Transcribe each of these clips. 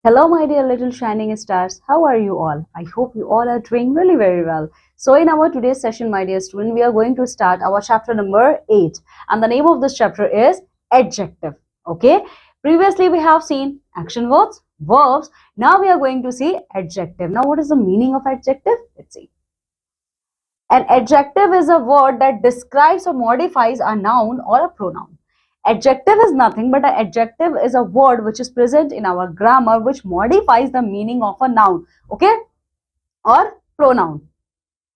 Hello, my dear little shining stars. How are you all? I hope you all are doing really very well. So, in our today's session, my dear student, we are going to start our chapter number 8. And the name of this chapter is Adjective. Okay. Previously, we have seen action words, verbs. Now, we are going to see adjective. Now, what is the meaning of adjective? Let's see. An adjective is a word that describes or modifies a noun or a pronoun. Adjective is nothing but an adjective is a word which is present in our grammar which modifies the meaning of a noun, okay, or pronoun.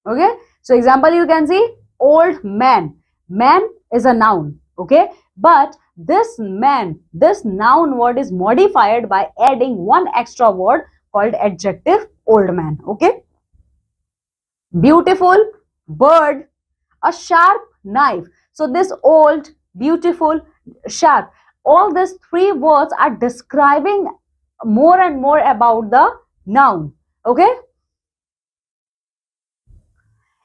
Okay, so example you can see old man. Man is a noun, okay, but this man, this noun word is modified by adding one extra word called adjective old man. Okay, beautiful bird, a sharp knife. So this old, beautiful, sharp, all these three words are describing more and more about the noun. Okay,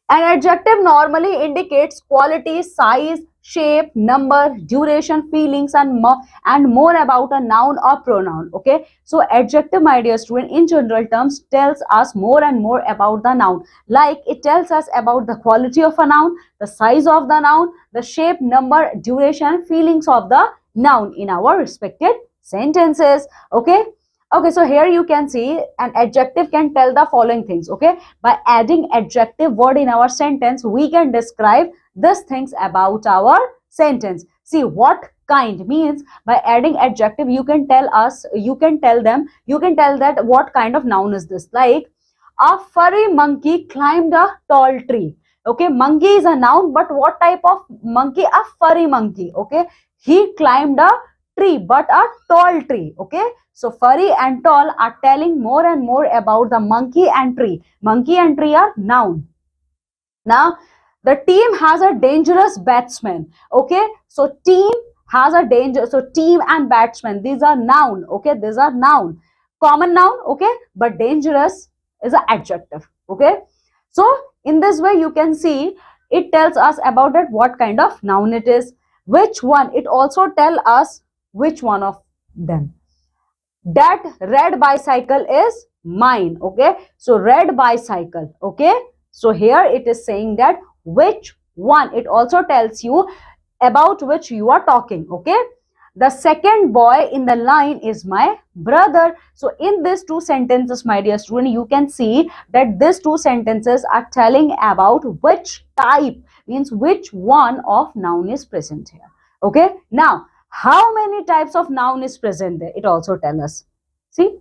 an adjective normally indicates quality, size, shape, number, duration, feelings, and more about a noun or pronoun. Okay, so adjective, my dear student, in general terms, tells us more and more about the noun. Like it tells us about the quality of a noun, the size of the noun, the shape, number, duration, feelings of the noun in our respected sentences. Okay. Okay, so here you can see an adjective can tell the following things. Okay, by adding adjective word in our sentence, we can describe these things about our sentence. See, what kind means by adding adjective, you can tell us, you can tell them, you can tell that what kind of noun is this. Like a furry monkey climbed a tall tree. Okay, monkey is a noun, but what type of monkey? A furry monkey. Okay, he climbed a tree, but a tall tree. Okay, so furry and tall are telling more and more about the monkey and tree. Monkey and tree are noun. Now, the team has a dangerous batsman. Okay, so team has a danger. So team and batsman, these are noun. Okay, these are noun. Common noun. Okay, but dangerous is an adjective. Okay, so in this way you can see it tells us about that what kind of noun it is, which one. It also tell us which one of them. That red bicycle is mine. Okay, so red bicycle. Okay, so here it is saying that which one. It also tells you about which you are talking. Okay, the second boy in the line is my brother. So in these two sentences, my dear student, you can see that these two sentences are telling about which type, means which one of noun is present here. Okay, now how many types of noun is present there? It also tells us. See,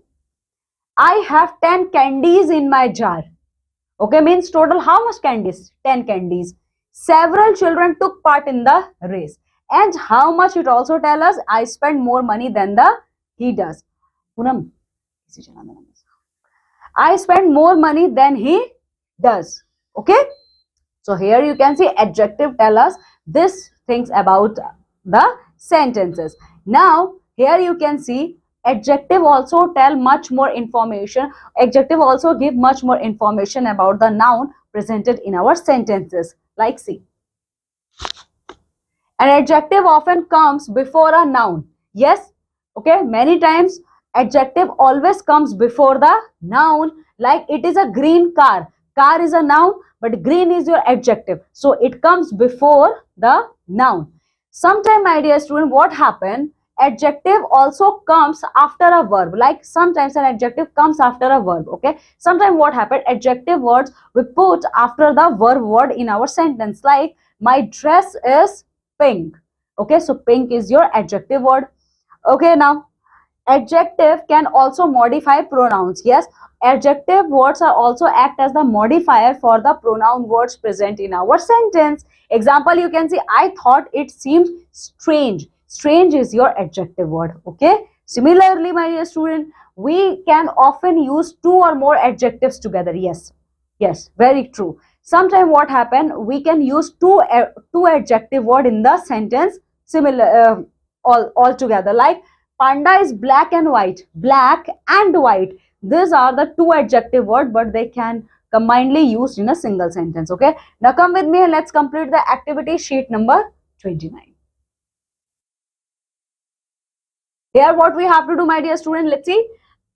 I have 10 candies in my jar. Okay, means total how much candies? 10 candies. Several children took part in the race. And how much it also tells us? I spend more money than he does. Poonam, I spend more money than he does. Okay, so here you can see adjective tell us this things about the sentences. Now here you can see adjective also tell much more information. Adjective also give much more information about the noun presented in our sentences. Like see, an adjective often comes before a noun. Yes, okay, many times adjective always comes before the noun. Like it is a green car. Car is a noun, but green is your adjective. So it comes before the noun. Sometimes, my dear student, what happen? Adjective also comes after a verb. Like sometimes an adjective comes after a verb. Okay. Sometimes what happen? Adjective words we put after the verb word in our sentence. Like my dress is pink. Okay, so pink is your adjective word. Okay, now adjective can also modify pronouns. Yes, adjective words are also act as the modifier for the pronoun words present in our sentence. Example, you can see I thought it seems strange. Strange is your adjective word. Okay, similarly, my dear student, we can often use two or more adjectives together. Yes, very true. Sometimes what happen, we can use two adjective word in the sentence similar all together. Like panda is black and white. Black and white, these are the two adjective word, but they can combinedly used in a single sentence. Okay, now come with me and let's complete the activity sheet number 29. Here what we have to do, my dear student, let's see.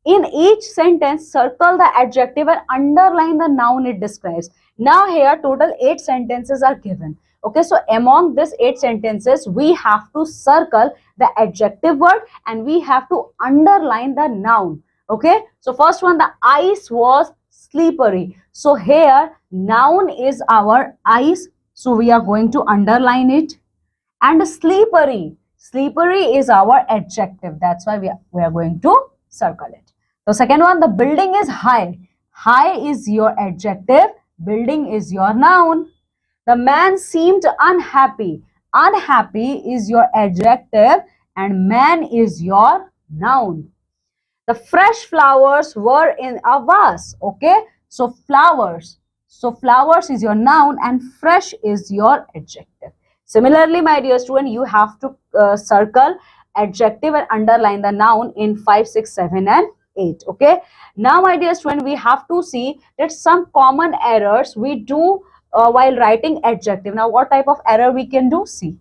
In each sentence, circle the adjective and underline the noun it describes. Now here total 8 sentences are given. Okay, so among these 8 sentences, we have to circle the adjective word and we have to underline the noun. Okay, so first one, the ice was slippery. So here noun is our ice. So we are going to underline it. And slippery. Slippery is our adjective. That's why we are going to circle it. The second one, the building is high. High is your adjective. Building is your noun. The man seemed unhappy. Unhappy is your adjective and man is your noun. The fresh flowers were in a vase. Okay. So flowers. So flowers is your noun and fresh is your adjective. Similarly, my dear student, you have to circle adjective and underline the noun in 5, 6, 7 and 8. Okay. Now, my dear student, we have to see that some common errors we do while writing adjective. Now, what type of error we can do? See.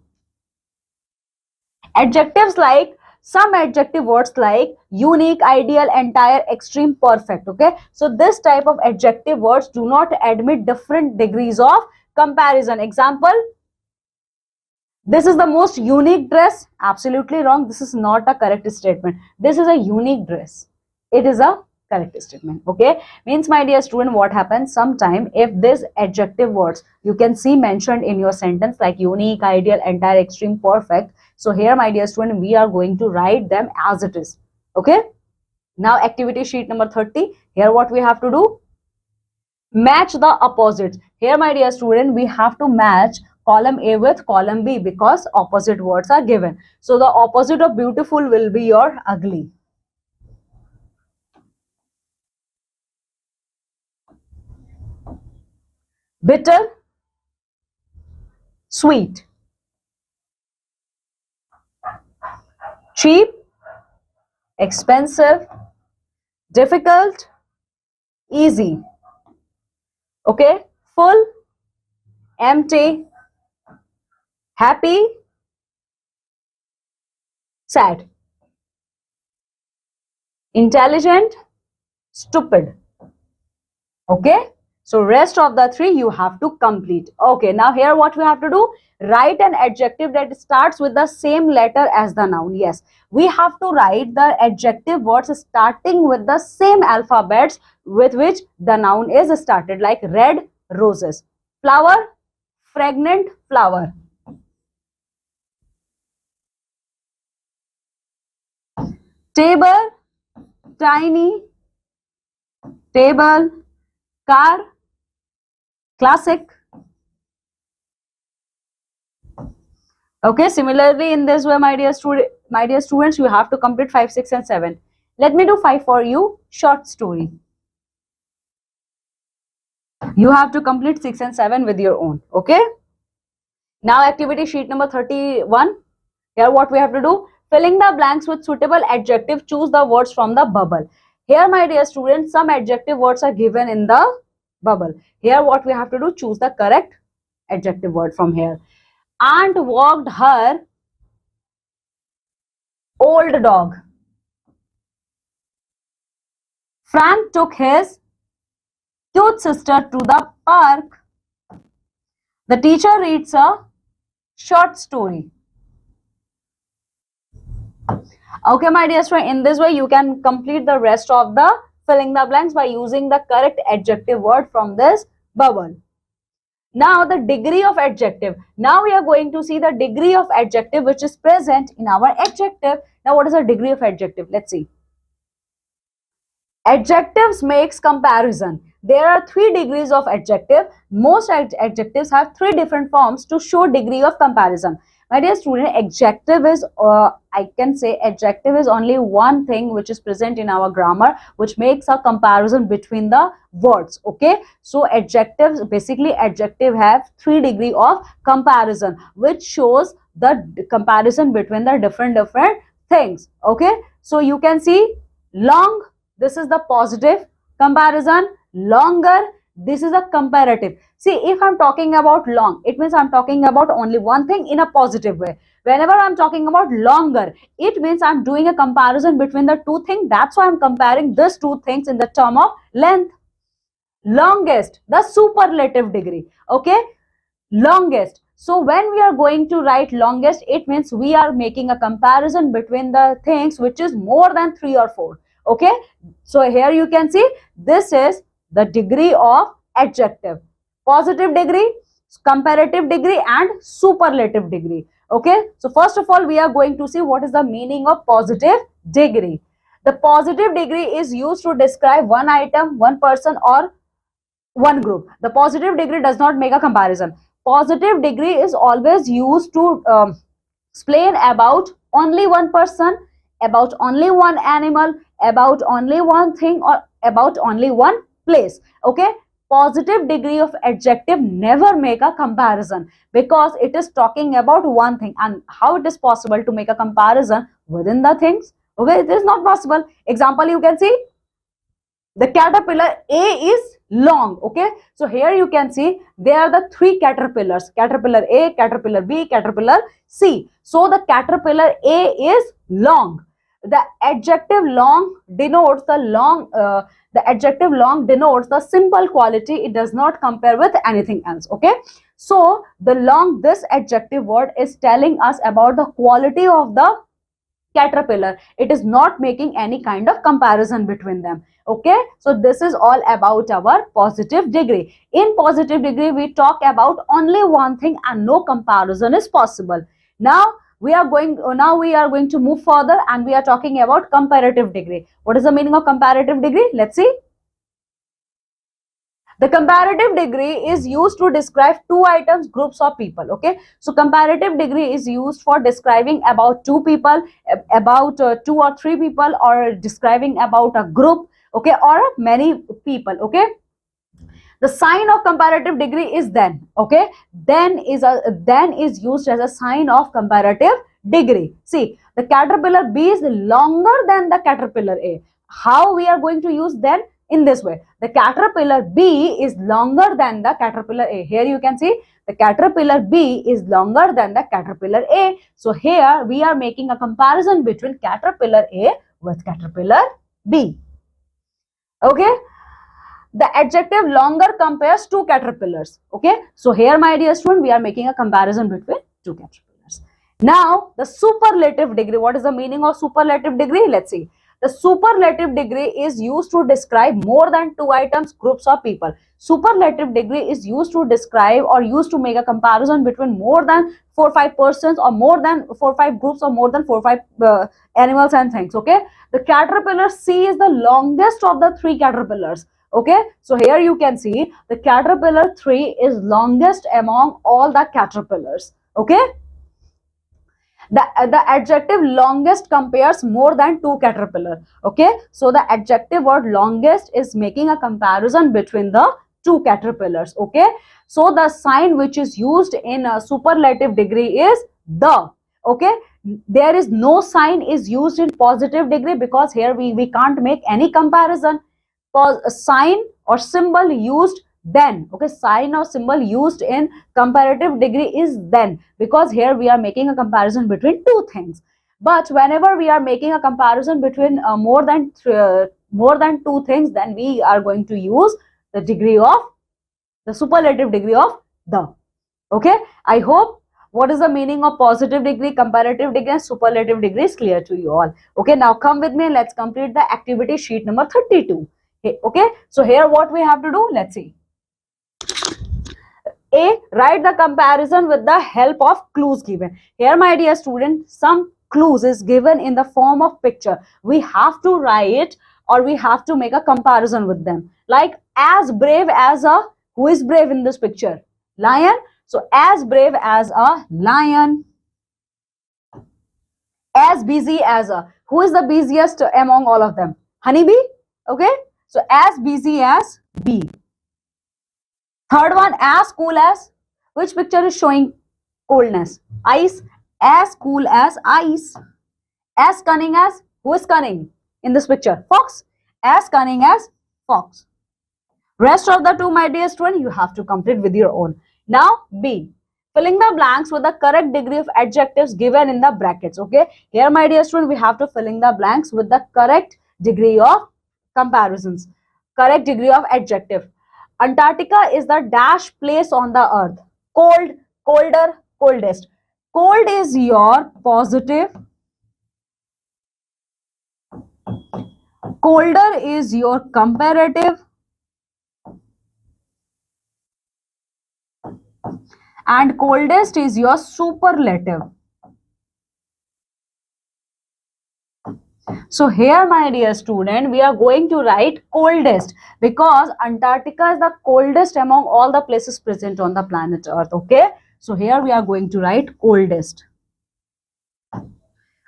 Adjectives like some adjective words like unique, ideal, entire, extreme, perfect. Okay, so this type of adjective words do not admit different degrees of comparison. Example, this is the most unique dress. Absolutely wrong. This is not a correct statement. This is a unique dress. It is a correct statement. Okay, means my dear student, what happens sometime if this adjective words you can see mentioned in your sentence like unique, ideal, entire, extreme, perfect. So here, my dear student, we are going to write them as it is. Okay. Now activity sheet number 30. Here what we have to do? Match the opposites. Here, my dear student, we have to match column A with column B because opposite words are given. So the opposite of beautiful will be your ugly. Bitter, sweet. Cheap, expensive, difficult, easy. Okay, full, empty, happy, sad. Intelligent, stupid. Okay, so rest of the 3 you have to complete. Okay, now here what we have to do? Write an adjective that starts with the same letter as the noun. Yes, we have to write the adjective words starting with the same alphabets with which the noun is started, like red, roses. Flower, fragrant flower. Table, tiny, table. Car, classic. Okay, similarly in this way, my dear students, you have to complete 5, 6 and 7. Let me do 5 for you. Short story. You have to complete 6 and 7 with your own. Okay. Now activity sheet number 31. Here what we have to do? Filling the blanks with suitable adjective. Choose the words from the bubble. Here, my dear students, some adjective words are given in the bubble. Here what we have to do? Choose the correct adjective word from here. Aunt walked her old dog. Frank took his cute sister to the park. The teacher reads a short story. Okay, my dear student, in this way you can complete the rest of the filling the blanks by using the correct adjective word from this bubble. Now the degree of adjective. Now we are going to see the degree of adjective which is present in our adjective. Now what is the degree of adjective? Let's see. Adjectives makes comparison. There are 3 degrees of adjective. Most adjectives have 3 different forms to show degree of comparison. My dear student, adjective is, I can say adjective is only one thing which is present in our grammar which makes a comparison between the words. Okay, so adjectives, basically adjective have 3 degree of comparison which shows the comparison between the different things. Okay, so you can see long, this is the positive comparison. Longer, This is a comparative. See, if I'm talking about long, it means I'm talking about only one thing in a positive way. Whenever I'm talking about longer, it means I'm doing a comparison between the two things. That's why I'm comparing these two things in the term of length. Longest, the superlative degree. Okay, longest. So when we are going to write longest, it means we are making a comparison between the things which is more than 3 or 4. Okay, so here you can see this is the degree of adjective: positive degree, comparative degree, and superlative degree. Okay, so first of all we are going to see what is the meaning of positive degree. The positive degree is used to describe one item, one person, or one group. The positive degree does not make a comparison. Positive degree is always used to explain about only one person, about only one animal, about only one thing, or about only one place. Okay, positive degree of adjective never make a comparison because it is talking about one thing. And how it is possible to make a comparison within the things? Okay, it is not possible. Example, you can see the caterpillar A is long. Okay, so here you can see there are the three caterpillars: caterpillar A, caterpillar B, caterpillar C. So the caterpillar A is long. The adjective long denotes the adjective long denotes the simple quality. It does not compare with anything else. Okay, so the long, this adjective word is telling us about the quality of the caterpillar. It is not making any kind of comparison between them. Okay, so this is all about our positive degree. In positive degree we talk about only one thing and no comparison is possible. Now we are going to move further, and we are talking about comparative degree. What is the meaning of comparative degree? Let's see. The comparative degree is used to describe two items, groups, or people. Okay, so comparative degree is used for describing about two people, about two or three people, or describing about a group. Okay, or many people. Okay, the sign of comparative degree is then. Okay, then is used as a sign of comparative degree. See, the caterpillar B is longer than the caterpillar A. How we are going to use then? In this way, the caterpillar B is longer than the caterpillar A. Here you can see the caterpillar B is longer than the caterpillar A. So here we are making a comparison between caterpillar A with caterpillar B. Okay, the adjective longer compares two caterpillars. Okay, so here my dear student, we are making a comparison between two caterpillars. Now the superlative degree. What is the meaning of superlative degree? Let's see. The superlative degree is used to describe more than two items, groups, or people. Superlative degree is used to describe or used to make a comparison between more than 4-5 persons, or more than 4-5 groups, or more than 4-5 animals and things. Okay, the caterpillar C is the longest of the three caterpillars. Okay, so here you can see the caterpillar 3 is longest among all the caterpillars. Okay, the adjective longest compares more than two caterpillar. Okay, so the adjective word longest is making a comparison between the two caterpillars. Okay, so the sign which is used in a superlative degree is the. Okay, there is no sign is used in positive degree because here we can't make any comparison. A sign or symbol used then. Okay, sign or symbol used in comparative degree is then, because here we are making a comparison between two things. But whenever we are making a comparison between more than two things, then we are going to use the degree of the superlative degree of the. Okay, I hope what is the meaning of positive degree, comparative degree, and superlative degree is clear to you all. Okay, now come with me, let's complete the activity sheet number 32. Okay, so here what we have to do, let's see. A, write the comparison with the help of clues given. Here my dear student, some clues is given in the form of picture. We have to write or we have to make a comparison with them. Like as brave as a, who is brave in this picture? Lion. So as brave as a lion. As busy as a, who is the busiest among all of them? Honeybee. Okay, so as busy as bee. Third one, as cool as, which picture is showing coldness? Ice. As cool as ice. As cunning as, who is cunning in this picture? Fox. As cunning as fox. Rest of the two, my dear student, you have to complete with your own. Now B, filling the blanks with the correct degree of adjectives given in the brackets. Okay, here my dear student, we have to filling the blanks with the correct degree of comparisons, correct degree of adjective. Antarctica is the dash place on the earth. Cold, colder, coldest. Cold is your positive, colder is your comparative, and coldest is your superlative. So here, my dear student, we are going to write coldest because Antarctica is the coldest among all the places present on the planet Earth. Okay, so here we are going to write coldest.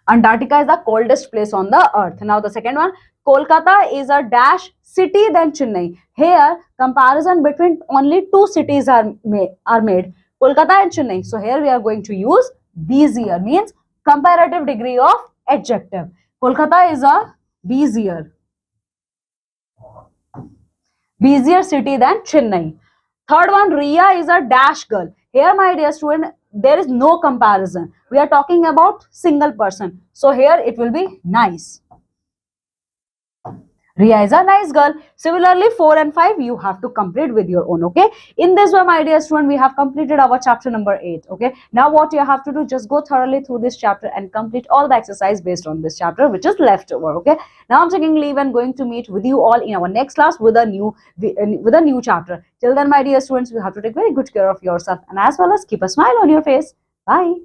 Antarctica is the coldest place on the earth. Now the second one, Kolkata is a dash city than Chennai. Here comparison between only two cities are made, Kolkata and Chennai. So here we are going to use busier, means comparative degree of adjective. Kolkata is a busier city than Chennai. Third one, Ria is a dash girl. Here, my dear student, there is no comparison. We are talking about single person. So here it will be nice. Ria is a nice girl. Similarly, 4 and 5 you have to complete with your own. Okay. In this way, my dear student, we have completed our chapter number 8. Okay. Now what you have to do, just go thoroughly through this chapter and complete all the exercise based on this chapter, which is left over. Okay. Now I'm taking leave and going to meet with you all in our next class with a new chapter. Till then, my dear students, you have to take very good care of yourself and as well as keep a smile on your face. Bye.